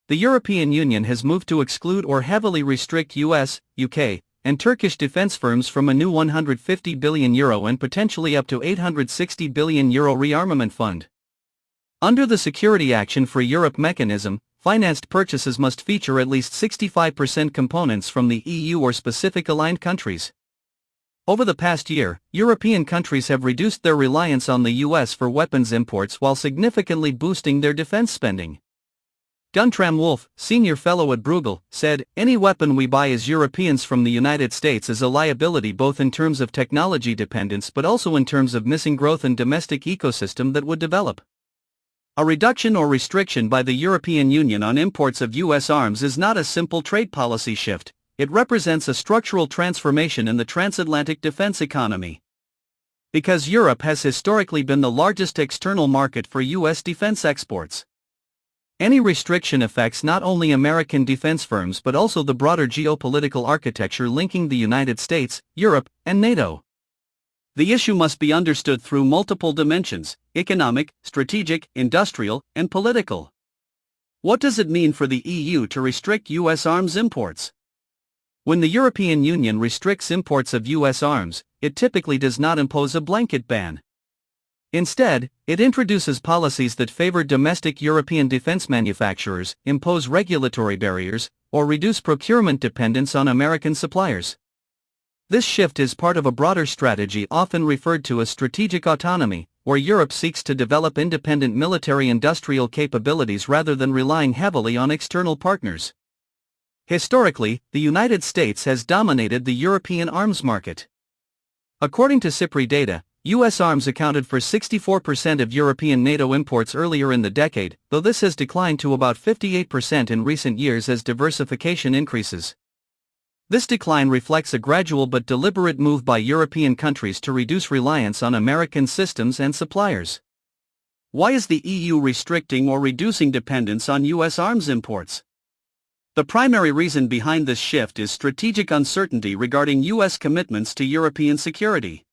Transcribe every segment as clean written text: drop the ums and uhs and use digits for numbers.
the European Union has moved to exclude or heavily restrict US, UK, and Turkish defense firms from a new €150 billion and potentially up to €860 billion rearmament fund. Under the Security Action for Europe mechanism, financed purchases must feature at least 65% components from the EU or specific aligned countries. Over the past year, European countries have reduced their reliance on the US for weapons imports while significantly boosting their defense spending. Guntram Wolf, senior fellow at Bruegel, said, "Any weapon we buy as Europeans from the United States is a liability both in terms of technology dependence but also in terms of missing growth and domestic ecosystem that would develop." A reduction or restriction by the European Union on imports of US arms is not a simple trade policy shift, it represents a structural transformation in the transatlantic defense economy. Because Europe has historically been the largest external market for US defense exports, any restriction affects not only American defense firms but also the broader geopolitical architecture linking the United States, Europe, and NATO. The issue must be understood through multiple dimensions: economic, strategic, industrial, and political. What does it mean for the EU to restrict US arms imports? When the European Union restricts imports of US arms, it typically does not impose a blanket ban. Instead, it introduces policies that favor domestic European defense manufacturers, impose regulatory barriers, or reduce procurement dependence on American suppliers. This shift is part of a broader strategy often referred to as strategic autonomy, where Europe seeks to develop independent military-industrial capabilities rather than relying heavily on external partners. Historically, the United States has dominated the European arms market. According to SIPRI data, U.S. arms accounted for 64% of European NATO imports earlier in the decade, though this has declined to about 58% in recent years as diversification increases. This decline reflects a gradual but deliberate move by European countries to reduce reliance on American systems and suppliers. Why is the EU restricting or reducing dependence on U.S. arms imports? The primary reason behind this shift is strategic uncertainty regarding U.S. commitments to European security.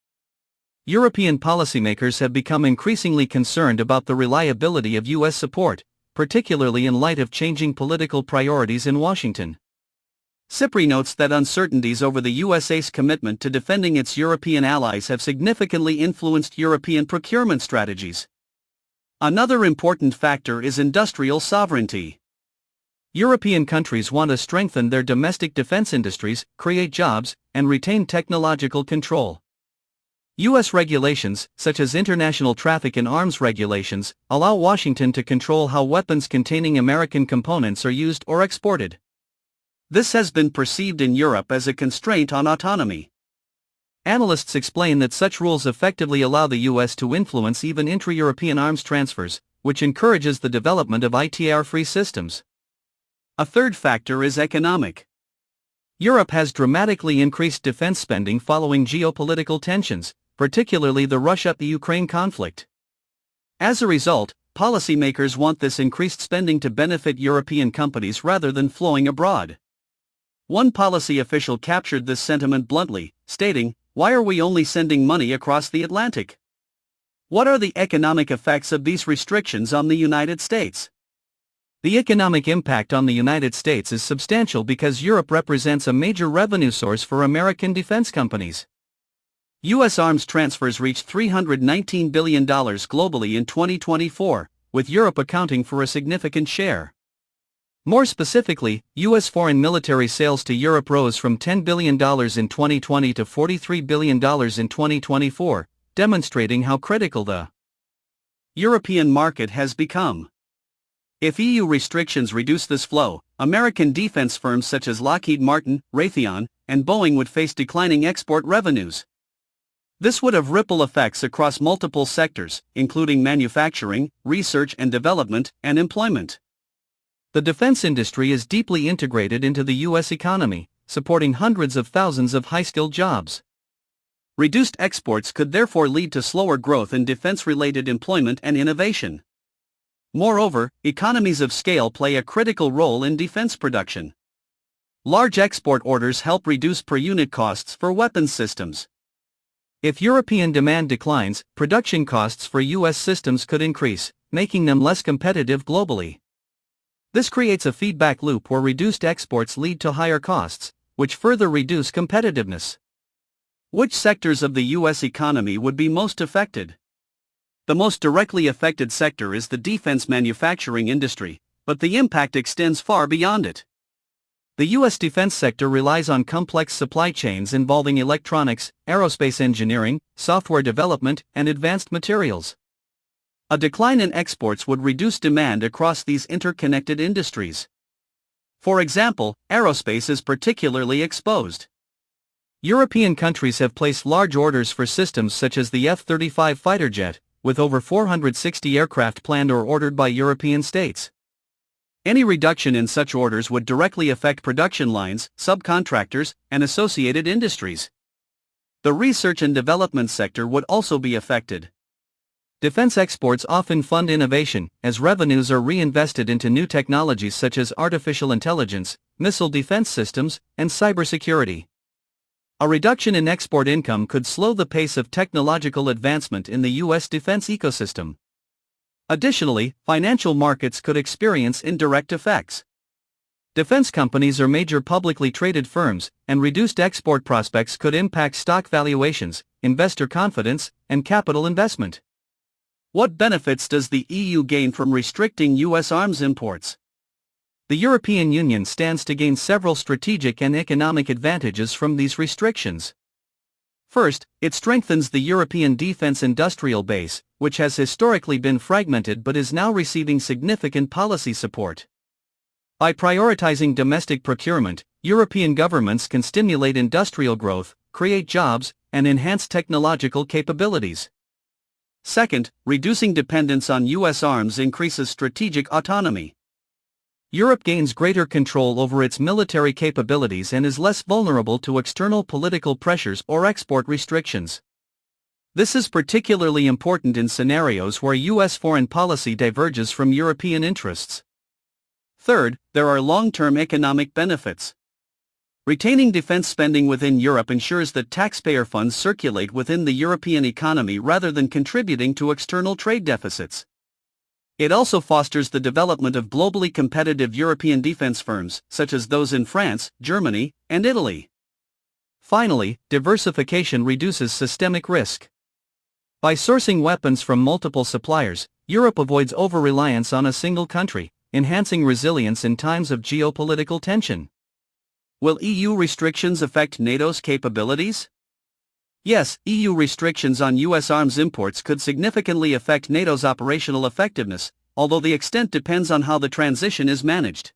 European policymakers have become increasingly concerned about the reliability of U.S. support, particularly in light of changing political priorities in Washington. SIPRI notes that uncertainties over the US's commitment to defending its European allies have significantly influenced European procurement strategies. Another important factor is industrial sovereignty. European countries want to strengthen their domestic defense industries, create jobs, and retain technological control. U.S. regulations, such as international traffic in arms regulations, allow Washington to control how weapons containing American components are used or exported. This has been perceived in Europe as a constraint on autonomy. Analysts explain that such rules effectively allow the U.S. to influence even intra-European arms transfers, which encourages the development of ITAR-free systems. A third factor is economic. Europe has dramatically increased defense spending following geopolitical tensions, particularly the Russia-Ukraine conflict. As a result, policymakers want this increased spending to benefit European companies rather than flowing abroad. One policy official captured this sentiment bluntly, stating, "Why are we only sending money across the Atlantic? What are the economic effects of these restrictions on the United States?" The economic impact on the United States is substantial because Europe represents a major revenue source for American defense companies. U.S. arms transfers reached $319 billion globally in 2024, with Europe accounting for a significant share. More specifically, U.S. foreign military sales to Europe rose from $10 billion in 2020 to $43 billion in 2024, demonstrating how critical the European market has become. If EU restrictions reduce this flow, American defense firms such as Lockheed Martin, Raytheon, and Boeing would face declining export revenues. This would have ripple effects across multiple sectors, including manufacturing, research and development, and employment. The defense industry is deeply integrated into the U.S. economy, supporting hundreds of thousands of high-skilled jobs. Reduced exports could therefore lead to slower growth in defense-related employment and innovation. Moreover, economies of scale play a critical role in defense production. Large export orders help reduce per-unit costs for weapons systems. If European demand declines, production costs for U.S. systems could increase, making them less competitive globally. This creates a feedback loop where reduced exports lead to higher costs, which further reduce competitiveness. Which sectors of the U.S. economy would be most affected? The most directly affected sector is the defense manufacturing industry, but the impact extends far beyond it. The U.S. defense sector relies on complex supply chains involving electronics, aerospace engineering, software development, and advanced materials. A decline in exports would reduce demand across these interconnected industries. For example, aerospace is particularly exposed. European countries have placed large orders for systems such as the F-35 fighter jet, with over 460 aircraft planned or ordered by European states. Any reduction in such orders would directly affect production lines, subcontractors, and associated industries. The research and development sector would also be affected. Defense exports often fund innovation, as revenues are reinvested into new technologies such as artificial intelligence, missile defense systems, and cybersecurity. A reduction in export income could slow the pace of technological advancement in the U.S. defense ecosystem. Additionally, financial markets could experience indirect effects. Defense companies are major publicly traded firms, and reduced export prospects could impact stock valuations, investor confidence, and capital investment. What benefits does the EU gain from restricting U.S. arms imports? The European Union stands to gain several strategic and economic advantages from these restrictions. First, it strengthens the European defense industrial base, which has historically been fragmented but is now receiving significant policy support. By prioritizing domestic procurement, European governments can stimulate industrial growth, create jobs, and enhance technological capabilities. Second, reducing dependence on U.S. arms increases strategic autonomy. Europe gains greater control over its military capabilities and is less vulnerable to external political pressures or export restrictions. This is particularly important in scenarios where U.S. foreign policy diverges from European interests. Third, there are long-term economic benefits. Retaining defense spending within Europe ensures that taxpayer funds circulate within the European economy rather than contributing to external trade deficits. It also fosters the development of globally competitive European defense firms, such as those in France, Germany, and Italy. Finally, diversification reduces systemic risk. By sourcing weapons from multiple suppliers, Europe avoids over-reliance on a single country, enhancing resilience in times of geopolitical tension. Will EU restrictions affect NATO's capabilities? Yes, EU restrictions on U.S. arms imports could significantly affect NATO's operational effectiveness, although the extent depends on how the transition is managed.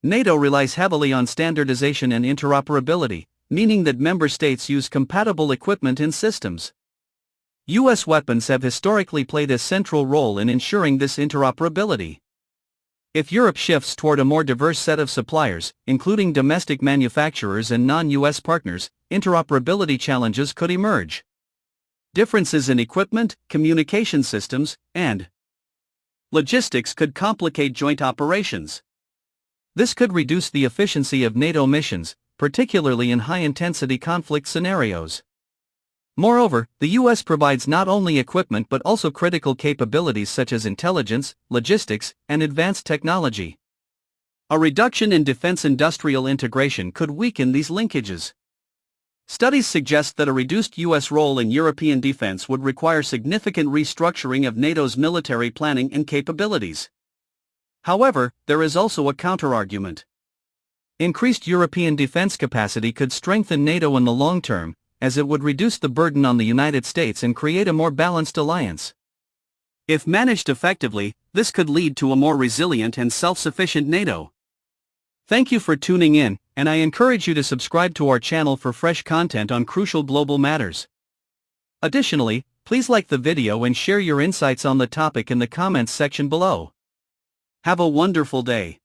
NATO relies heavily on standardization and interoperability, meaning that member states use compatible equipment and systems. U.S. weapons have historically played a central role in ensuring this interoperability. If Europe shifts toward a more diverse set of suppliers, including domestic manufacturers and non-US partners, interoperability challenges could emerge. Differences in equipment, communication systems, and logistics could complicate joint operations. This could reduce the efficiency of NATO missions, particularly in high-intensity conflict scenarios. Moreover, the U.S. provides not only equipment but also critical capabilities such as intelligence, logistics, and advanced technology. A reduction in defense industrial integration could weaken these linkages. Studies suggest that a reduced U.S. role in European defense would require significant restructuring of NATO's military planning and capabilities. However, there is also a counterargument. Increased European defense capacity could strengthen NATO in the long term, as it would reduce the burden on the United States and create a more balanced alliance. If managed effectively, this could lead to a more resilient and self-sufficient NATO. Thank you for tuning in, and I encourage you to subscribe to our channel for fresh content on crucial global matters. Additionally, please like the video and share your insights on the topic in the comments section below. Have a wonderful day.